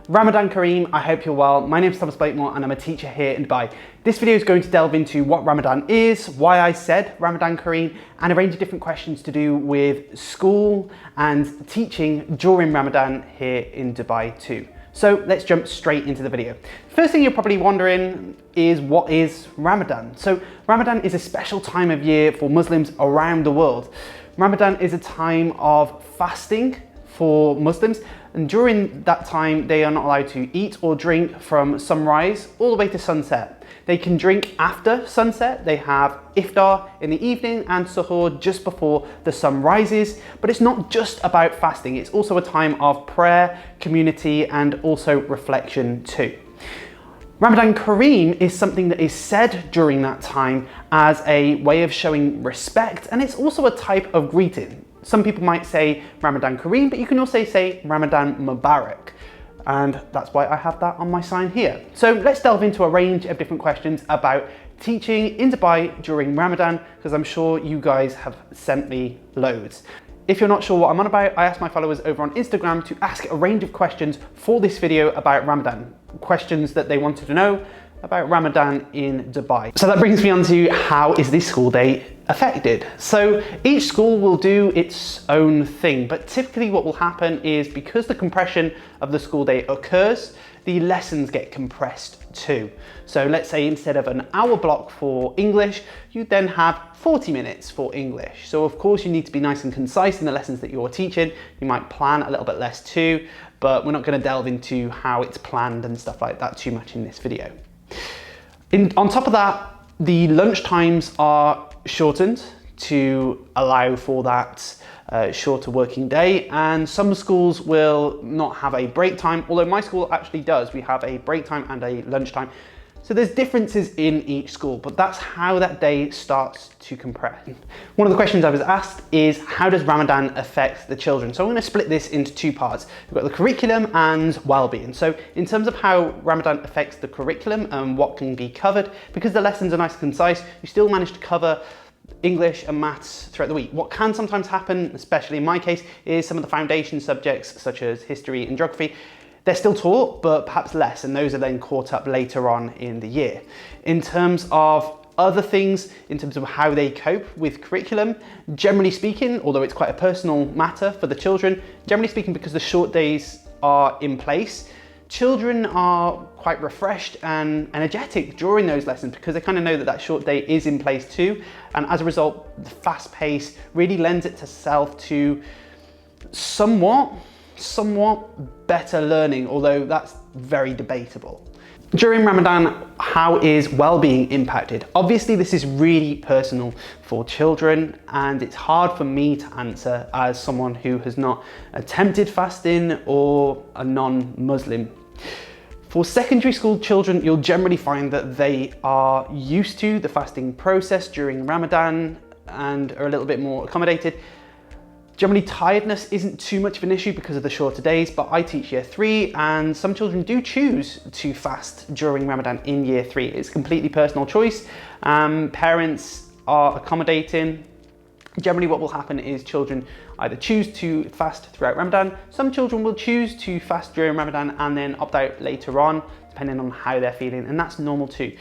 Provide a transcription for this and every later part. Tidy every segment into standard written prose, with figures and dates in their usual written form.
Ramadan Kareem, I hope you're well. My name is Thomas Blakemore and I'm a teacher here in Dubai. This video is going to delve into what Ramadan is, why I said Ramadan Kareem, and a range of different questions to do with school and teaching during Ramadan here in Dubai too. So let's jump straight into the video. First thing you're probably wondering is, what is Ramadan? So Ramadan is a special time of year for Muslims around the world. Ramadan is a time of fasting for Muslims, and during that time they are not allowed to eat or drink from sunrise all the way to sunset. They can drink after sunset. They have iftar in the evening and suhoor just before the sun rises. But it's not just about fasting, it's also a time of prayer, community, and also reflection too. Ramadan Kareem is something that is said during that time as a way of showing respect, and it's also a type of greeting. Some people might say Ramadan Kareem, but you can also say Ramadan Mubarak. And that's why I have that on my sign here. So let's delve into a range of different questions about teaching in Dubai during Ramadan, because I'm sure you guys have sent me loads. If you're not sure what I'm on about, I asked my followers over on Instagram to ask a range of questions for this video about Ramadan. Questions that they wanted to know about Ramadan in Dubai. So that brings me on to, how is this school day affected? So each school will do its own thing, but typically what will happen is, because the compression of the school day occurs, the lessons get compressed too. So let's say instead of an hour block for English, you then have 40 minutes for English. So of course you need to be nice and concise in the lessons that you're teaching. You might plan a little bit less too, but we're not going to delve into how it's planned and stuff like that too much in this video. On top of that, the lunch times are shortened to allow for that shorter working day, and some schools will not have a break time, although my school actually does. We have a break time and a lunch time. So there's differences in each school, but that's how that day starts to compress. One of the questions I was asked is, how does Ramadan affect the children? So I'm going to split this into two parts. We've got the curriculum and well-being. So in terms of how Ramadan affects the curriculum and what can be covered, because the lessons are nice and concise, you still manage to cover English and maths throughout the week. What can sometimes happen, especially in my case, is some of the foundation subjects such as history and geography, they're still taught, but perhaps less, and those are then caught up later on in the year. In terms of other things, in terms of how they cope with curriculum, generally speaking, although it's quite a personal matter for the children, generally speaking, because the short days are in place, children are quite refreshed and energetic during those lessons, because they kind of know that that short day is in place too. And as a result, the fast pace really lends itself to somewhat better learning, although that's very debatable. During Ramadan, how is well-being impacted? Obviously, this is really personal for children, and it's hard for me to answer as someone who has not attempted fasting or a non-Muslim. For secondary school children, you'll generally find that they are used to the fasting process during Ramadan and are a little bit more accommodated. Generally, tiredness isn't too much of an issue because of the shorter days, but I teach year 3 and some children do choose to fast during Ramadan in year 3. It's a completely personal choice. Parents are accommodating. Generally what will happen is children either choose to fast throughout Ramadan. Some children will choose to fast during Ramadan and then opt out later on, depending on how they're feeling, and that's normal too.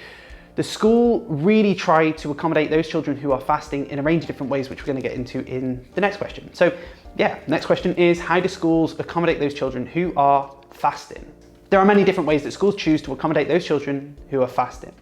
The school really try to accommodate those children who are fasting in a range of different ways, which we're going to get into in the next question. So yeah, next question is, how do schools accommodate those children who are fasting? There are many different ways that schools choose to accommodate those children who are fasting.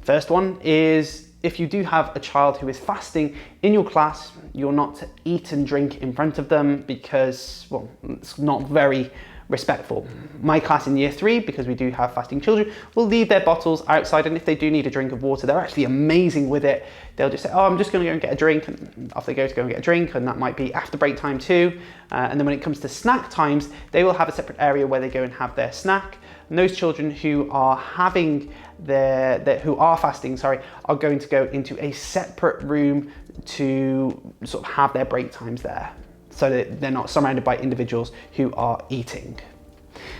First one is, if you do have a child who is fasting in your class, you're not to eat and drink in front of them, because, well, it's not very respectful. My class in year 3, because we do have fasting children, will leave their bottles outside, and if they do need a drink of water, they're actually amazing with it. They'll just say, oh, I'm just going to go and get a drink, and off they go to go and get a drink, and that might be after break time too. And then when it comes to snack times, they will have a separate area where they go and have their snack. And those children who are having who are fasting, are going to go into a separate room to sort of have their break times there, so that they're not surrounded by individuals who are eating.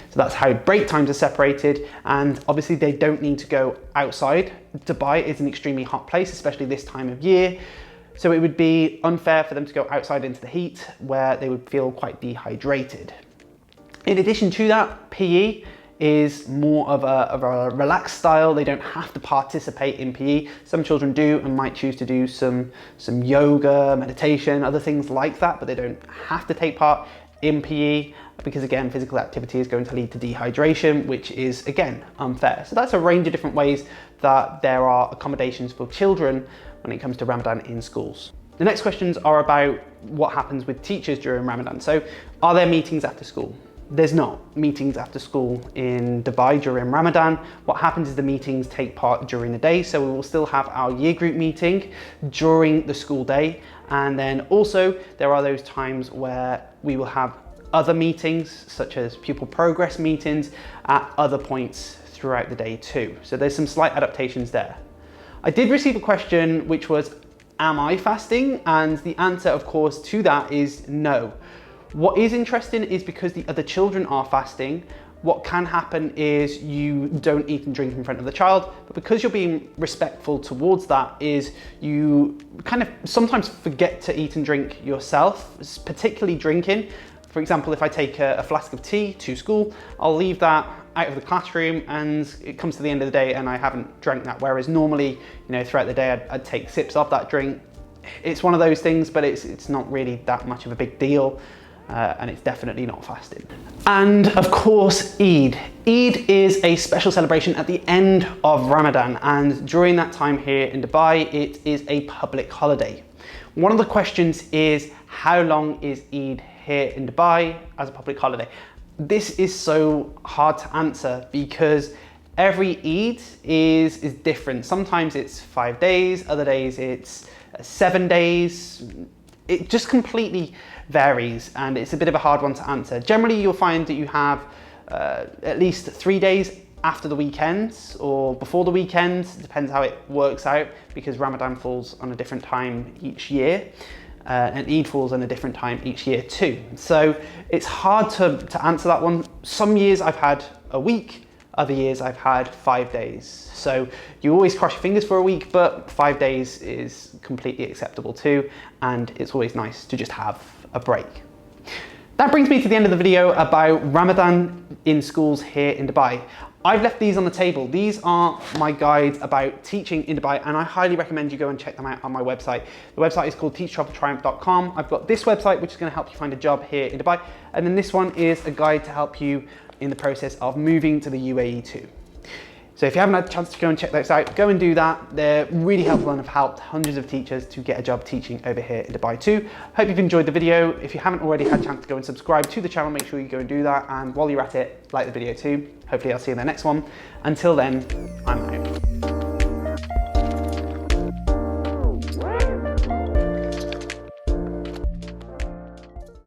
So that's how break times are separated, and obviously they don't need to go outside. Dubai is an extremely hot place, especially this time of year, so it would be unfair for them to go outside into the heat where they would feel quite dehydrated. In addition to that, PE is more of a relaxed style. They don't have to participate in PE. Some children do and might choose to do some yoga, meditation, other things like that, but they don't have to take part in PE because, again, physical activity is going to lead to dehydration, which is, again, unfair. So that's a range of different ways that there are accommodations for children when it comes to Ramadan in schools. The next questions are about what happens with teachers during Ramadan. So are there meetings after school? There's not meetings after school in Dubai during Ramadan. What happens is the meetings take part during the day. So we will still have our year group meeting during the school day. And then also there are those times where we will have other meetings, such as pupil progress meetings at other points throughout the day too. So there's some slight adaptations there. I did receive a question which was, am I fasting? And the answer, of course, to that is no. What is interesting is because the other children are fasting, what can happen is you don't eat and drink in front of the child, but because you're being respectful towards that is you kind of sometimes forget to eat and drink yourself, particularly drinking. For example, if I take a flask of tea to school, I'll leave that out of the classroom and it comes to the end of the day and I haven't drank that. Whereas normally, throughout the day, I'd take sips of that drink. It's one of those things, but it's not really that much of a big deal. And it's definitely not fasting. And of course, Eid. Eid is a special celebration at the end of Ramadan, and during that time here in Dubai, it is a public holiday. One of the questions is, how long is Eid here in Dubai as a public holiday? This is so hard to answer because every Eid is different. Sometimes it's 5 days, other days it's 7 days. It just completely varies and it's a bit of a hard one to answer. Generally, you'll find that you have at least 3 days after the weekends or before the weekends. It depends how it works out because Ramadan falls on a different time each year and Eid falls on a different time each year too. So it's hard to answer that one. Some years I've had a week, other years I've had 5 days. So you always cross your fingers for a week, but 5 days is completely acceptable too. And it's always nice to just have a break. That brings me to the end of the video about Ramadan in schools here in Dubai. I've left these on the table. These are my guides about teaching in Dubai, and I highly recommend you go and check them out on my website. The website is called Teachtraveltriumph.com. I've got this website, which is going to help you find a job here in Dubai. And then this one is a guide to help you in the process of moving to the UAE too. So if you haven't had a chance to go and check those out, go and do that. They're really helpful and have helped hundreds of teachers to get a job teaching over here in Dubai too. Hope you've enjoyed the video. If you haven't already had a chance to go and subscribe to the channel, make sure you go and do that. And while you're at it, like the video too. Hopefully I'll see you in the next one. Until then, I'm out.